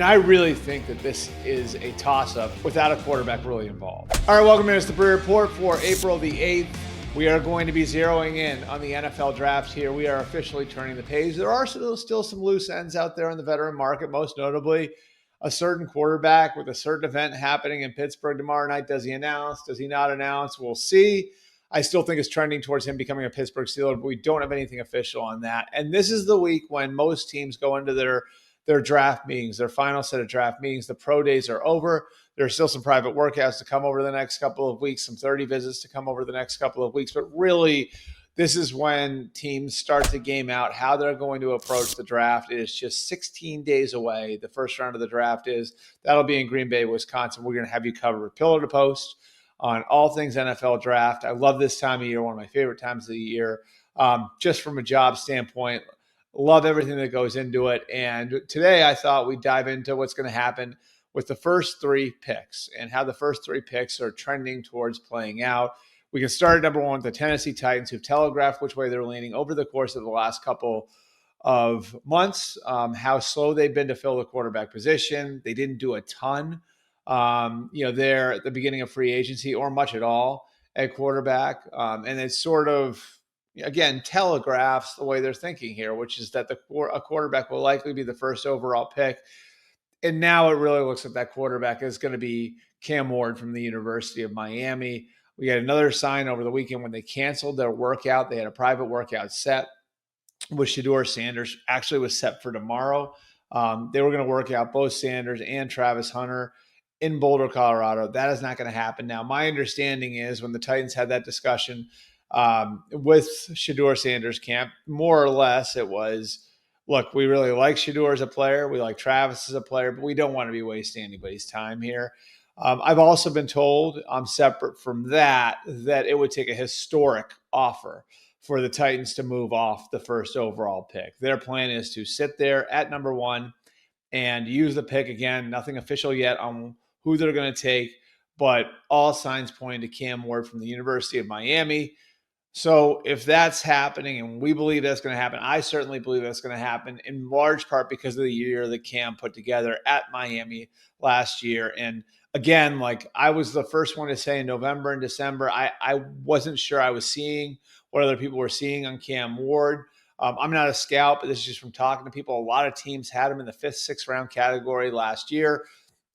I really think that this is a toss-up without a quarterback really involved. All right, welcome to the Breer Report for April the 8th. We are going to be zeroing in on the NFL draft here. We are officially turning the page. There are still some loose ends out there in the veteran market, most notably a certain quarterback with a certain event happening in Pittsburgh tomorrow night. Does he announce? Does he not announce? We'll see. I still think it's trending towards him becoming a Pittsburgh Steeler, but we don't have anything official on that. And this is the week when most teams go into their draft meetings, their final set of draft meetings. The pro days are over. There's still some private workouts to come over the next couple of weeks, some 30 visits to come over the next couple of weeks. But really, this is when teams start to game out how they're going to approach the draft. It is just 16 days away. The first round of the draft is. That'll be in Green Bay, Wisconsin. We're going to have you covered pillar to post on all things NFL draft. I love this time of year, one of my favorite times of the year, just from a job standpoint. Love everything that goes into it. And today I thought we'd dive into what's going to happen with the first three picks and how the first three picks are trending towards playing out. We can start at number one with the Tennessee Titans, who've telegraphed which way they're leaning over the course of the last couple of months, how slow they've been to fill the quarterback position. They didn't do a ton, there at the beginning of free agency or much at all at quarterback. And it's sort of, again, telegraphs the way they're thinking here, which is that a quarterback will likely be the first overall pick. And now it really looks like that quarterback is going to be Cam Ward from the University of Miami. We had another sign over the weekend when they canceled their workout. They had a private workout set with Shedeur Sanders. Actually was set for tomorrow. They were going to work out both Sanders and Travis Hunter in Boulder, Colorado. That is not going to happen. Now, my understanding is when the Titans had that discussion with Shedeur Sanders' camp, more or less it was, look, we really like Shedeur as a player. We like Travis as a player, but we don't want to be wasting anybody's time here. I've also been told, separate from that it would take a historic offer for the Titans to move off the first overall pick. Their plan is to sit there at number one and use the pick again. Nothing official yet on who they're going to take, but all signs point to Cam Ward from the University of Miami. So if that's happening, and we believe that's going to happen, I certainly believe that's going to happen in large part because of the year that Cam put together at Miami last year. And again, like I was the first one to say in November and December, I wasn't sure I was seeing what other people were seeing on Cam Ward. I'm not a scout, but this is just from talking to people. A lot of teams had him in the 5th, 6th round category last year.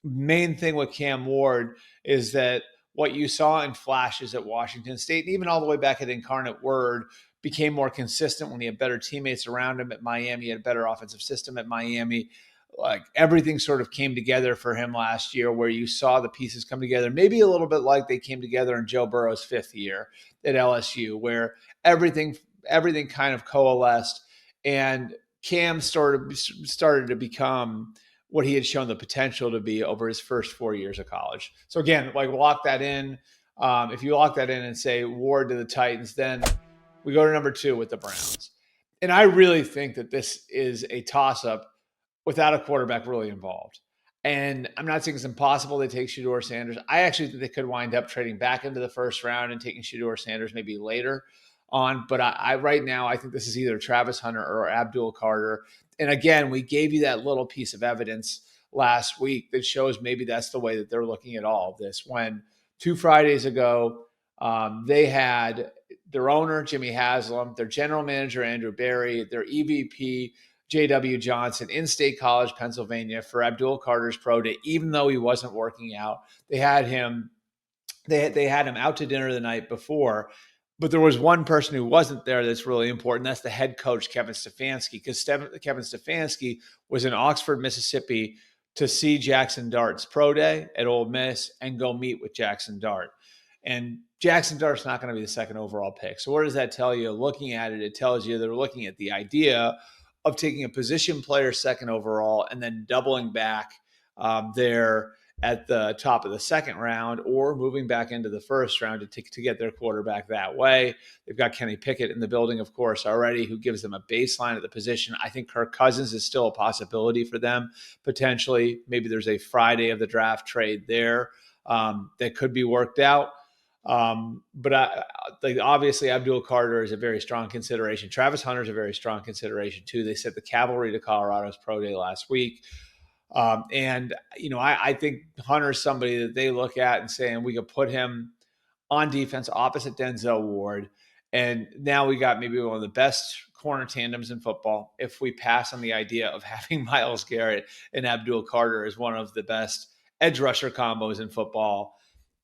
Main thing with Cam Ward is that what you saw in flashes at Washington State, and even all the way back at Incarnate Word, became more consistent when he had better teammates around him at Miami. He had a better offensive system at Miami. Like everything sort of came together for him last year where you saw the pieces come together, maybe a little bit like they came together in Joe Burrow's 5th year at LSU, where everything kind of coalesced and Cam started to become what he had shown the potential to be over his first 4 years of college. So again, like lock that in. If you lock that in and say Ward to the Titans, then we go to number 2 with the Browns. And I really think that this is a toss-up without a quarterback really involved. And I'm not saying it's impossible they take Shedeur Sanders. I actually think they could wind up trading back into the first round and taking Shedeur Sanders maybe later on. But I right now, I think this is either Travis Hunter or Abdul Carter. And again, we gave you that little piece of evidence last week that shows maybe that's the way that they're looking at all of this. When 2 Fridays ago, they had their owner, Jimmy Haslam, their general manager, Andrew Berry, their EVP, J.W. Johnson, in State College, Pennsylvania, for Abdul Carter's pro day, even though he wasn't working out. They had him out to dinner the night before. But there was one person who wasn't there that's really important. That's the head coach, Kevin Stefanski, because Kevin Stefanski was in Oxford, Mississippi to see Jackson Dart's pro day at Ole Miss and go meet with Jackson Dart. And Jackson Dart's not going to be the second overall pick. So what does that tell you? Looking at it, it tells you they're looking at the idea of taking a position player second overall and then doubling back there at the top of the second round or moving back into the first round to get their quarterback that way. They've got Kenny Pickett in the building, of course, already, who gives them a baseline at the position. I think Kirk Cousins is still a possibility for them, potentially. Maybe there's a Friday of the draft trade there that could be worked out. But obviously Abdul Carter is a very strong consideration. Travis Hunter is a very strong consideration too. They sent the cavalry to Colorado's pro day last week. I think Hunter's somebody that they look at and saying we could put him on defense opposite Denzel Ward. And now we got maybe one of the best corner tandems in football. If we pass on the idea of having Myles Garrett and Abdul Carter as one of the best edge rusher combos in football.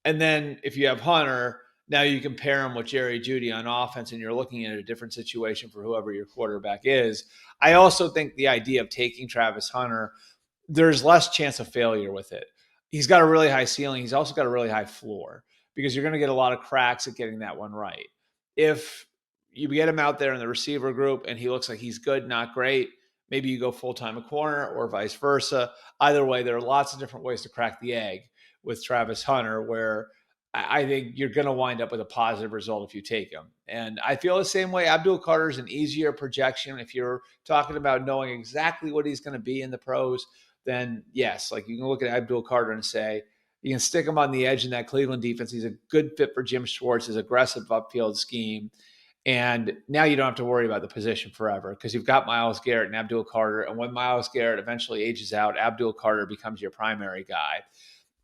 And then if you have Hunter, now you can pair him with Jerry Jeudy on offense, and you're looking at a different situation for whoever your quarterback is. I also think the idea of taking Travis Hunter, there's less chance of failure with it. He's got a really high ceiling. He's also got a really high floor because you're going to get a lot of cracks at getting that one right. If you get him out there in the receiver group and he looks like he's good, not great, maybe you go full-time a corner or vice versa. Either way, there are lots of different ways to crack the egg with Travis Hunter, where I think you're going to wind up with a positive result if you take him. And I feel the same way. Abdul Carter is an easier projection. If you're talking about knowing exactly what he's going to be in the pros, then yes, like you can look at Abdul Carter and say, you can stick him on the edge in that Cleveland defense. He's a good fit for Jim Schwartz's aggressive upfield scheme. And now you don't have to worry about the position forever because you've got Myles Garrett and Abdul Carter. And when Myles Garrett eventually ages out, Abdul Carter becomes your primary guy.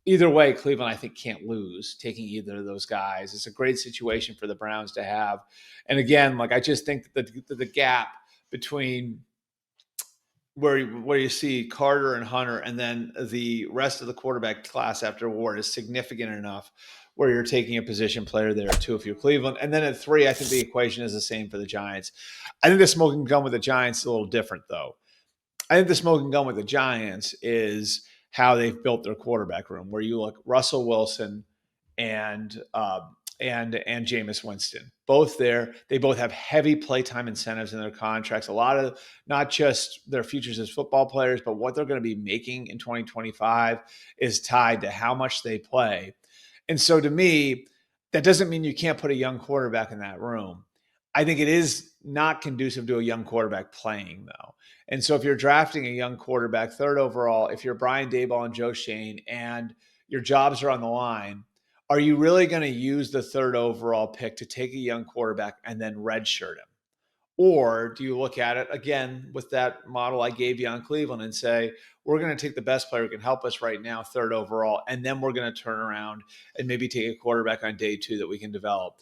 Either way, Cleveland, I think, can't lose taking either of those guys. It's a great situation for the Browns to have. And again, like I just think that the gap between where you see Carter and Hunter and then the rest of the quarterback class after Ward is significant enough where you're taking a position player there too if you're Cleveland. And then at 3, I think the equation is the same for the Giants. I think the smoking gun with the Giants is a little different, though. I think the smoking gun with the Giants is how they've built their quarterback room, where you look Russell Wilson and Jameis Winston, both there. They both have heavy playtime incentives in their contracts. A lot of not just their futures as football players, but what they're going to be making in 2025 is tied to how much they play. And so to me, that doesn't mean you can't put a young quarterback in that room. I think it is not conducive to a young quarterback playing, though. And so if you're drafting a young quarterback, 3rd overall, if you're Brian Daboll and Joe Schoen and your jobs are on the line, are you really going to use the 3rd overall pick to take a young quarterback and then redshirt him? Or do you look at it again with that model I gave you on Cleveland and say, we're going to take the best player who can help us right now, 3rd overall, and then we're going to turn around and maybe take a quarterback on day 2 that we can develop.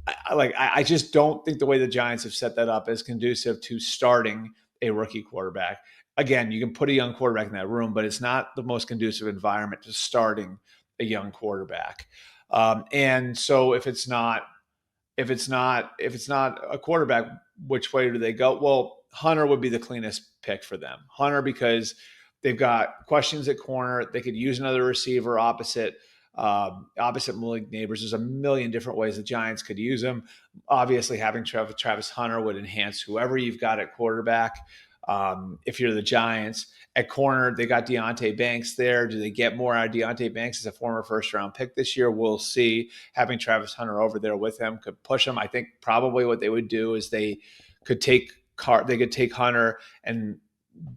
I just don't think the way the Giants have set that up is conducive to starting a rookie quarterback. Again, you can put a young quarterback in that room, but it's not the most conducive environment to starting a young quarterback. And so if it's not a quarterback, which way do they go? Well, Hunter would be the cleanest pick for them. Hunter, because they've got questions at corner. They could use another receiver opposite Malik Neighbors. There's a million different ways the Giants could use him. Obviously, having Travis Hunter would enhance whoever you've got at quarterback. If you're the Giants at corner, they got Deonte Banks there. Do they get more out of Deonte Banks as a former first-round pick this year? We'll see. Having Travis Hunter over there with him could push him. I think probably what they would do is they could take Hunter and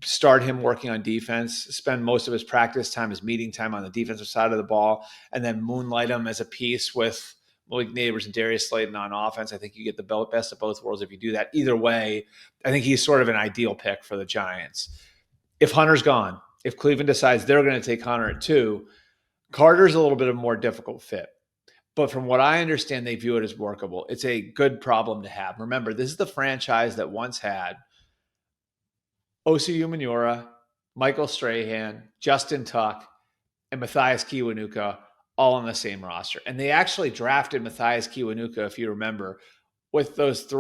start him working on defense, spend most of his practice time, his meeting time on the defensive side of the ball, and then moonlight him as a piece with Malik Neighbors and Darius Slayton on offense. I think you get the best of both worlds if you do that. Either way, I think he's sort of an ideal pick for the Giants. If Hunter's gone, if Cleveland decides they're going to take Hunter at 2, Carter's a little bit of a more difficult fit. But from what I understand, they view it as workable. It's a good problem to have. Remember, this is the franchise that once had Osi Umenyiora, Michael Strahan, Justin Tuck, and Matthias Kiwanuka all on the same roster. And they actually drafted Matthias Kiwanuka, if you remember, with those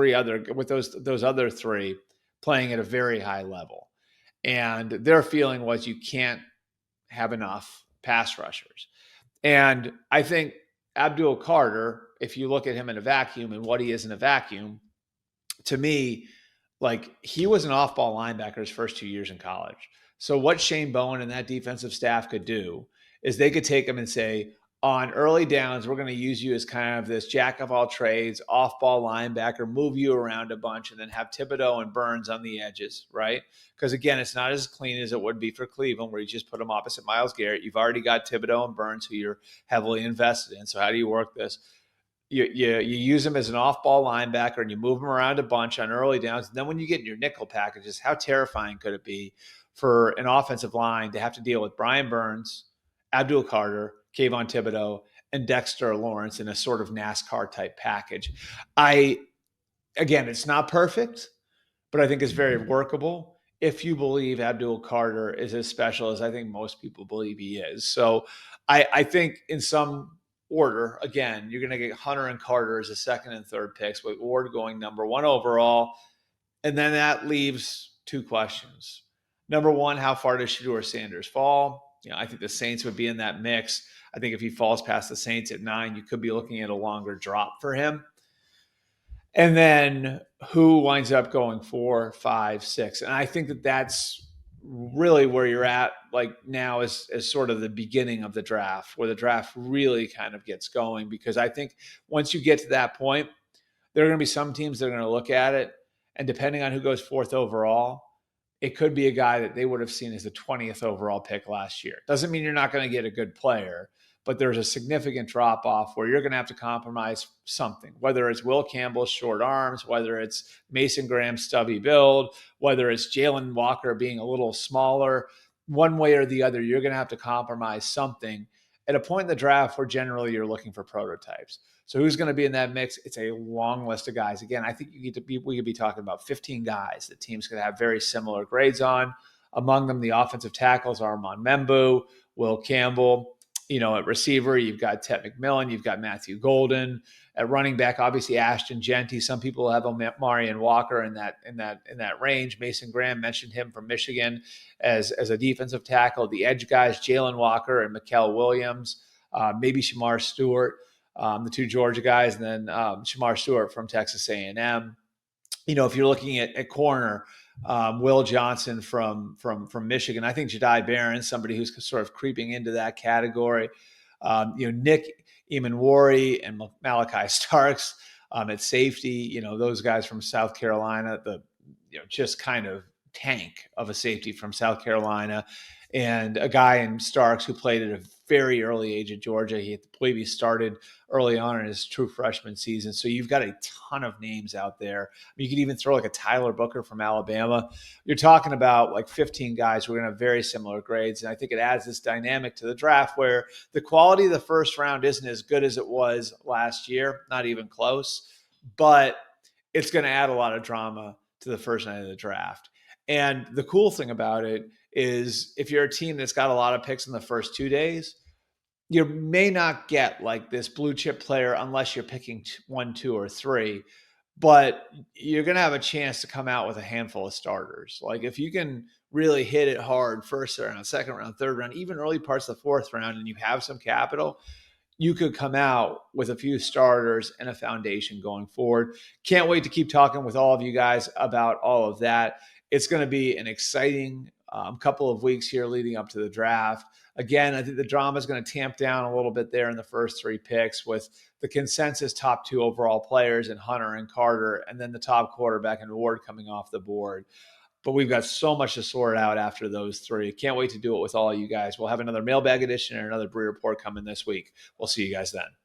other 3 playing at a very high level. And their feeling was you can't have enough pass rushers. And I think Abdul Carter, if you look at him in a vacuum and what he is in a vacuum, to me, like he was an off-ball linebacker his first 2 years in college. So what Shane Bowen and that defensive staff could do is they could take him and say, on early downs, we're going to use you as kind of this jack of all trades, off-ball linebacker, move you around a bunch, and then have Thibodeaux and Burns on the edges, right? Because again, it's not as clean as it would be for Cleveland, where you just put them opposite Myles Garrett. You've already got Thibodeaux and Burns, who you're heavily invested in. So how do you work this? You use him as an off-ball linebacker and you move him around a bunch on early downs. And then when you get in your nickel packages, how terrifying could it be for an offensive line to have to deal with Brian Burns, Abdul Carter, Kayvon Thibodeau, and Dexter Lawrence in a sort of NASCAR type package. Again, it's not perfect, but I think it's very workable if you believe Abdul Carter is as special as I think most people believe he is. So I think in some order, again, you're going to get Hunter and Carter as the second and third picks, with Ward going number 1 overall. And then that leaves two questions. Number one, how far does Shedeur Sanders fall? I think the Saints would be in that mix. I think if he falls past the Saints at 9, you could be looking at a longer drop for him. And then who winds up going 4, 5, 6? And I think that that's really where you're at like now as sort of the beginning of the draft, where the draft really kind of gets going. Because I think once you get to that point, there are going to be some teams that are going to look at it, and depending on who goes 4th overall, it could be a guy that they would have seen as the 20th overall pick last year. Doesn't mean you're not going to get a good player, but there's a significant drop off where you're going to have to compromise something, whether it's Will Campbell's short arms, whether it's Mason Graham's stubby build, whether it's Jalen Walker being a little smaller. One way or the other, you're going to have to compromise something at a point in the draft where generally you're looking for prototypes. So who's going to be in that mix? It's a long list of guys. Again, I think we could be talking about 15 guys that teams could have very similar grades on. Among them, the offensive tackles are Armand Membu, Will Campbell. At receiver, you've got Ted McMillan, you've got Matthew Golden. At running back, obviously Ashton Genty. Some people have Marion Walker in that range. Mason Graham mentioned him from Michigan as a defensive tackle. The edge guys, Jalen Walker and Mikael Williams, maybe Shamar Stewart, the two Georgia guys, and then Shamar Stewart from Texas A&M. If you're looking at corner, Will Johnson from Michigan. I think Jedi Barron, somebody who's sort of creeping into that category. Nick Emanwari and Malachi Starks at safety. Those guys from South Carolina, just kind of tank of a safety from South Carolina, and a guy in Starks who played at a very early age at Georgia. I believe he started early on in his true freshman season. So you've got a ton of names out there. You could even throw like a Tyler Booker from Alabama. You're talking about like 15 guys who are going to have very similar grades. And I think it adds this dynamic to the draft where the quality of the first round isn't as good as it was last year, not even close, but it's going to add a lot of drama to the first night of the draft. And the cool thing about it is if you're a team that's got a lot of picks in the first 2 days, you may not get like this blue chip player unless you're picking 1, 2, or 3, but you're going to have a chance to come out with a handful of starters. Like if you can really hit it hard first round, second round, third round, even early parts of the 4th round, and you have some capital, you could come out with a few starters and a foundation going forward. Can't wait to keep talking with all of you guys about all of that. It's going to be an exciting couple of weeks here leading up to the draft. Again, I think the drama is going to tamp down a little bit there in the first 3 picks with the consensus top 2 overall players in Hunter and Carter, and then the top quarterback and Ward coming off the board. But we've got so much to sort out after those 3. Can't wait to do it with all you guys. We'll have another mailbag edition and another Breer Report coming this week. We'll see you guys then.